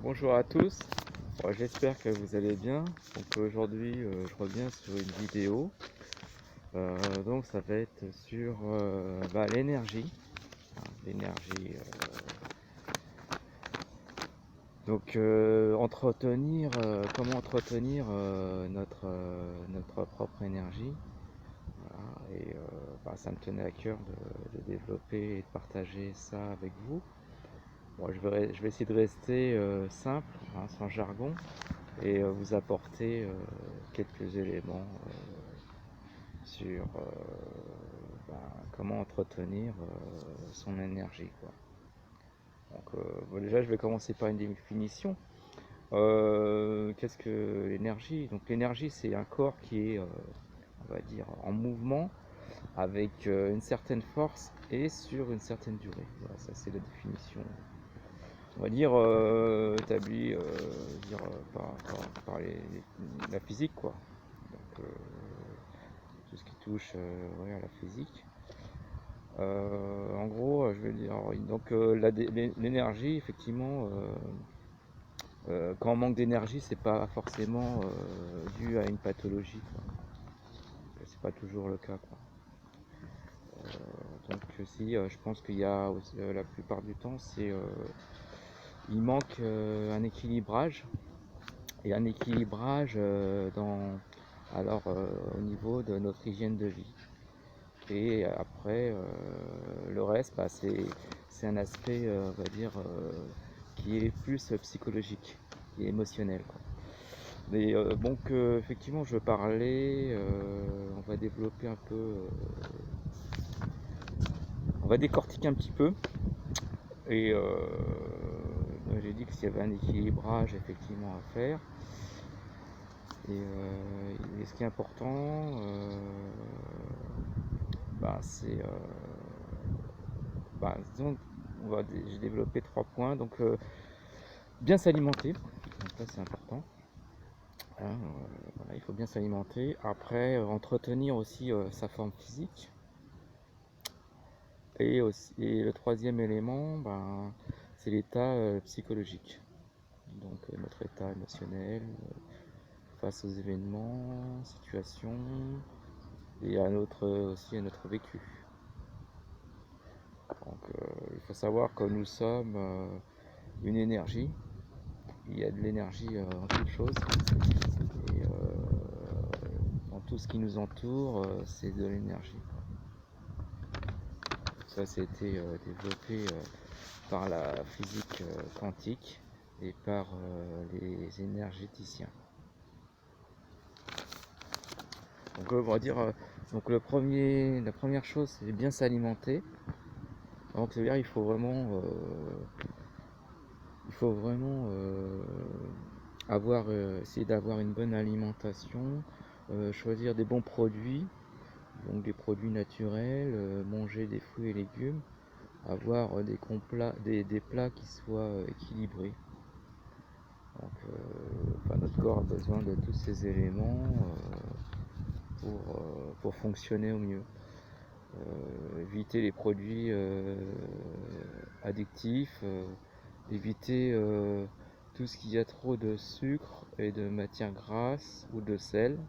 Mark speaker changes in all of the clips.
Speaker 1: Bonjour à tous, j'espère que vous allez bien. Donc aujourd'hui je reviens sur une vidéo. Donc ça va être sur l'énergie. L'énergie. Comment entretenir notre propre énergie. Voilà. Et ça me tenait à cœur de développer et de partager ça avec vous. Bon, je vais essayer de rester simple, sans jargon, et vous apporter quelques éléments sur comment entretenir son énergie, quoi. Donc déjà je vais commencer par une définition. Qu'est-ce que l'énergie? Donc l'énergie, c'est un corps qui est on va dire en mouvement avec une certaine force et sur une certaine durée. Voilà, ça c'est la définition, on va dire, établi par la physique, quoi. Donc tout ce qui touche à la physique. En gros, je vais dire, donc l'énergie, effectivement, quand on manque d'énergie, c'est pas forcément dû à une pathologie, quoi. C'est pas toujours le cas, quoi. Donc si, je pense qu'il y a la plupart du temps, il manque un équilibrage. Et un équilibrage au niveau de notre hygiène de vie. Et après, le reste, c'est un aspect, on va dire, qui est plus psychologique, qui est émotionnel, quoi. Mais effectivement, je veux parler, on va développer un peu, on va décortiquer un petit peu. Et j'ai dit que s'il y avait un équilibrage, effectivement, à faire. Et ce qui est important, c'est disons, j'ai développé 3 points. Donc bien s'alimenter, donc là c'est important, hein, voilà, il faut bien s'alimenter. Après entretenir aussi sa forme physique. Et le troisième élément, c'est l'état psychologique. Donc notre état émotionnel face aux événements, situations, et aussi à notre vécu. Donc il faut savoir que nous sommes une énergie. Il y a de l'énergie en toute chose. Et dans tout ce qui nous entoure, c'est de l'énergie. Ça, été développé par la physique quantique et par les énergéticiens. Donc on va dire, la première chose, c'est bien s'alimenter. Donc c'est-à-dire il faut vraiment essayer d'avoir une bonne alimentation, choisir des bons produits, donc des produits naturels, manger des fruits et légumes, avoir des plats qui soient équilibrés. Donc notre corps a besoin de tous ces éléments pour fonctionner au mieux. Éviter les produits addictifs, éviter tout ce qui a trop de sucre et de matière grasse ou de sel.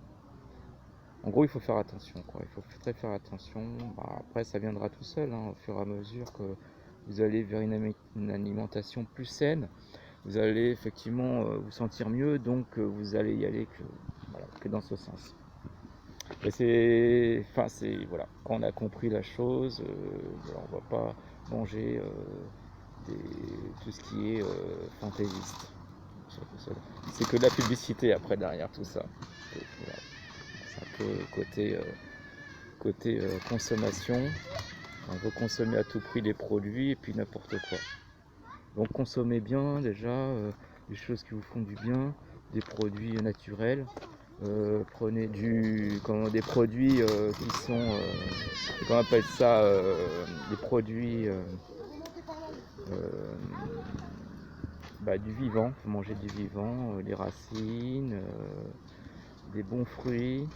Speaker 1: En gros, il faut faire attention, quoi. Il faut très faire attention. Après, ça viendra tout seul, hein, au fur et à mesure que vous allez vers une alimentation plus saine. Vous allez effectivement vous sentir mieux, donc vous allez y aller que dans ce sens. Et voilà, quand on a compris la chose, on va pas manger tout ce qui est fantaisiste. C'est que de la publicité après derrière tout ça. Et voilà. C'est un peu côté consommation. On veut consommer à tout prix des produits et puis n'importe quoi. Donc consommez bien déjà des choses qui vous font du bien, des produits naturels. Prenez des produits qui sont, comment on appelle ça, des produits du vivant. Faut manger du vivant, des racines, des bons fruits,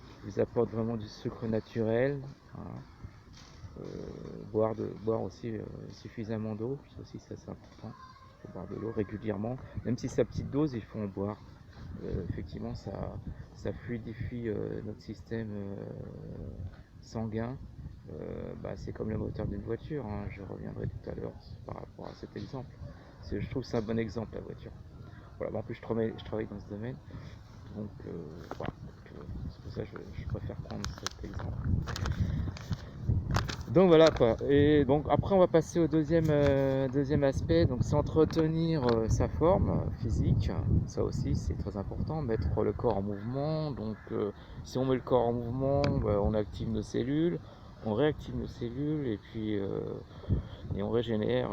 Speaker 1: qui vous apportent vraiment du sucre naturel, hein. Boire aussi suffisamment d'eau, ça aussi c'est important. faut boire de l'eau régulièrement, même si c'est à petite dose, il faut en boire. Effectivement, ça fluidifie notre système sanguin. C'est comme le moteur d'une voiture, hein. Je reviendrai tout à l'heure par rapport à cet exemple. Je trouve que c'est un bon exemple, la voiture. Voilà, en plus je travaille dans ce domaine, donc voilà. C'est pour ça que je préfère prendre cet exemple. Donc voilà quoi. Et donc après on va passer au deuxième aspect. Donc c'est entretenir sa forme physique. Ça aussi c'est très important. Mettre le corps en mouvement. Donc si on met le corps en mouvement, on active nos cellules, on réactive nos cellules et on régénère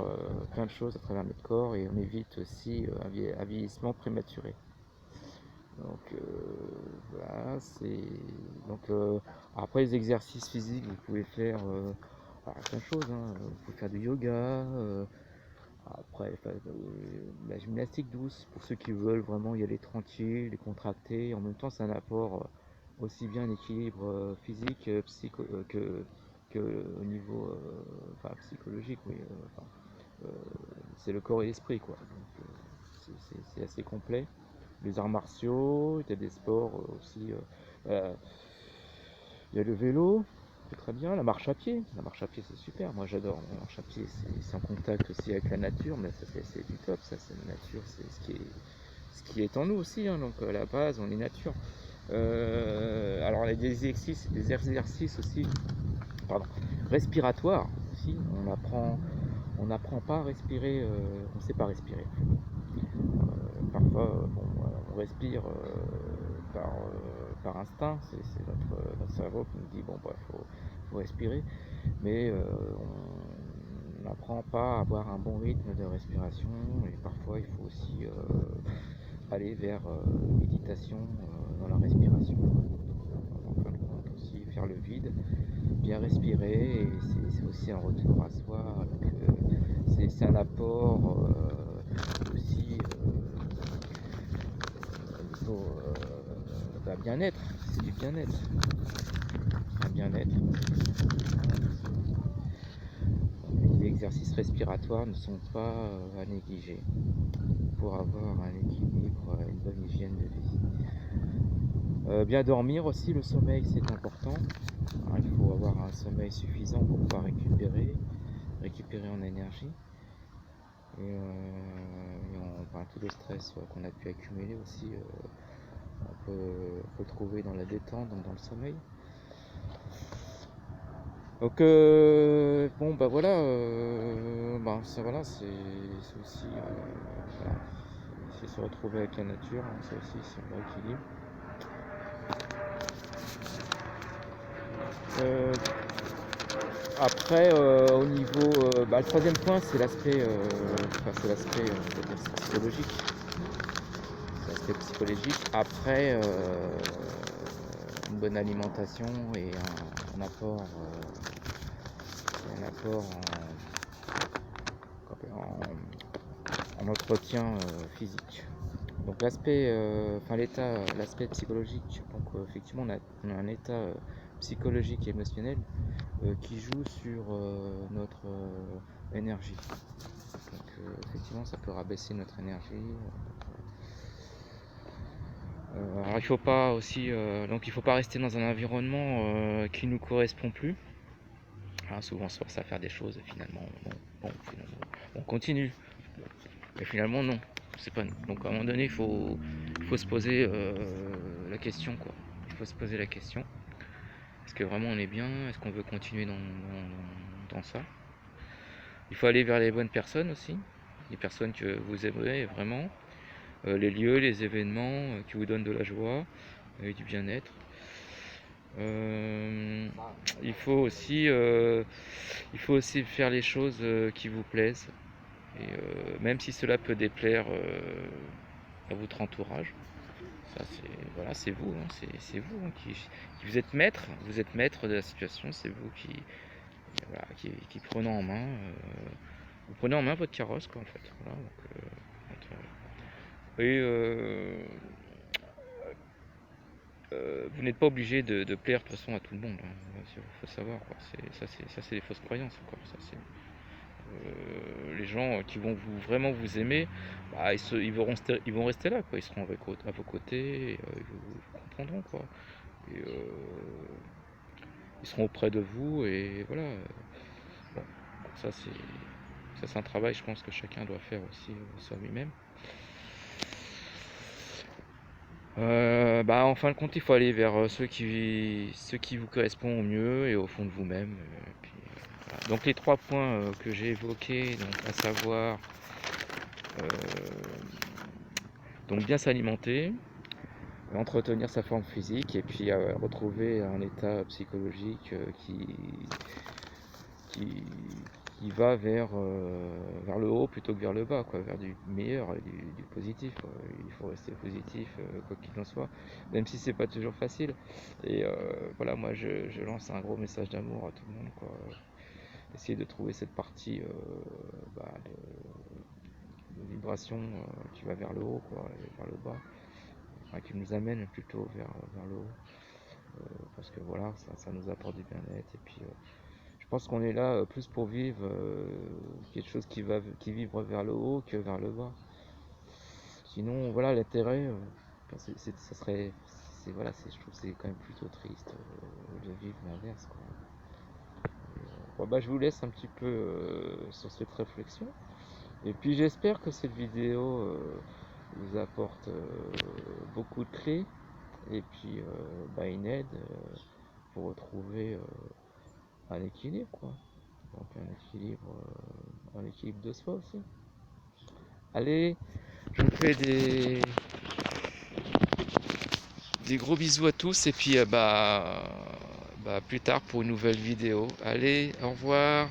Speaker 1: plein de choses à travers notre corps et on évite aussi un vieillissement prématuré. Donc voilà, après les exercices physiques, vous pouvez faire plein de choses, hein. Vous pouvez faire du yoga, après la gymnastique douce pour ceux qui veulent vraiment y aller tranquille, décontracté. En même temps, c'est un apport aussi bien un équilibre physique que au niveau psychologique, oui. C'est le corps et l'esprit, quoi. Donc c'est assez complet. Les arts martiaux, il y a des sports aussi. Il y a le vélo, c'est très bien. La marche à pied, c'est super. Moi j'adore. La marche à pied, c'est en contact aussi avec la nature, mais ça c'est du top. Ça, c'est la nature, c'est ce qui est en nous aussi, hein. Donc à la base, on est nature. Alors il y a des exercices aussi, pardon, respiratoires aussi. On n'apprend pas à respirer. On ne sait pas respirer. Parfois, on respire par instinct, c'est notre cerveau qui nous dit bon, faut respirer, mais on n'apprend pas à avoir un bon rythme de respiration et parfois il faut aussi aller vers méditation dans la respiration. En fin de compte aussi faire le vide, bien respirer et c'est aussi un retour à soi, donc c'est un apport aussi niveau bien-être, c'est du bien-être. Un bien-être. Les exercices respiratoires ne sont pas à négliger pour avoir un équilibre, une bonne hygiène de vie. Bien dormir aussi, le sommeil c'est important. Alors, il faut avoir un sommeil suffisant pour pouvoir récupérer en énergie. Et tout le stress qu'on a pu accumuler aussi, on peut le trouver dans la détente, donc dans le sommeil. Donc voilà, c'est aussi voilà, c'est se retrouver avec la nature, hein, ça aussi c'est un bon équilibre. Après au niveau, le troisième point c'est l'aspect psychologique. C'est l'aspect psychologique. Après une bonne alimentation et un apport en entretien physique. Donc l'aspect psychologique, donc effectivement on a un état psychologique et émotionnel qui joue sur notre énergie. Donc effectivement ça peut rabaisser notre énergie. Alors il faut pas aussi donc il faut pas rester dans un environnement qui nous correspond plus. Hein, souvent on se force à faire des choses et finalement on continue. Et finalement non, c'est pas nous. Donc à un moment donné il faut se poser la question, quoi. Il faut se poser la question. Est-ce que vraiment on est bien? Est-ce qu'on veut continuer dans ça? Il faut aller vers les bonnes personnes aussi, les personnes que vous aimerez vraiment, les lieux, les événements qui vous donnent de la joie et du bien-être. Il faut aussi faire les choses qui vous plaisent, et même si cela peut déplaire à votre entourage. Ça c'est vous, hein, c'est vous, hein, qui vous êtes maître de la situation, c'est vous qui prenez en main vous prenez en main votre carrosse, quoi, en fait. Voilà, vous n'êtes pas obligé de plaire de toute façon à tout le monde, hein. Il faut savoir, quoi. Ça c'est des fausses croyances, quoi. Les gens qui vont vraiment vous aimer, bah, ils vont rester là, quoi. Ils seront à vos côtés, et, ils vous comprendront, quoi. Et, ils seront auprès de vous, et voilà. Bon, ça c'est un travail, je pense, que chacun doit faire aussi sur lui-même. Bah, en fin de compte, il faut aller vers ceux qui vous correspondent au mieux et au fond de vous-même. Puis, voilà. Donc les 3 points que j'ai évoqués, donc, à savoir donc bien s'alimenter, entretenir sa forme physique, et puis retrouver un état psychologique qui, qui va vers le haut plutôt que vers le bas, quoi, vers du meilleur et du positif, quoi. Il faut rester positif, quoi qu'il en soit, même si c'est pas toujours facile. Et voilà, moi je lance un gros message d'amour à tout le monde, quoi. Essayer de trouver cette partie bah, de vibration qui va vers le haut, quoi, et vers le bas, enfin, qui nous amène plutôt vers le haut, parce que voilà, ça nous apporte du bien-être. Et puis je pense qu'on est là plus pour vivre quelque chose qui vibre vers le haut que vers le bas. Sinon, voilà, l'intérêt, ça serait, voilà, je trouve que c'est quand même plutôt triste de vivre l'inverse, quoi. Bon, bah, je vous laisse un petit peu sur cette réflexion. Et puis j'espère que cette vidéo vous apporte beaucoup de clés, et puis bah, une aide pour retrouver un équilibre, quoi. Donc un équilibre de soi aussi. Allez, je vous fais des gros bisous à tous, et puis bah plus tard pour une nouvelle vidéo. Allez, au revoir.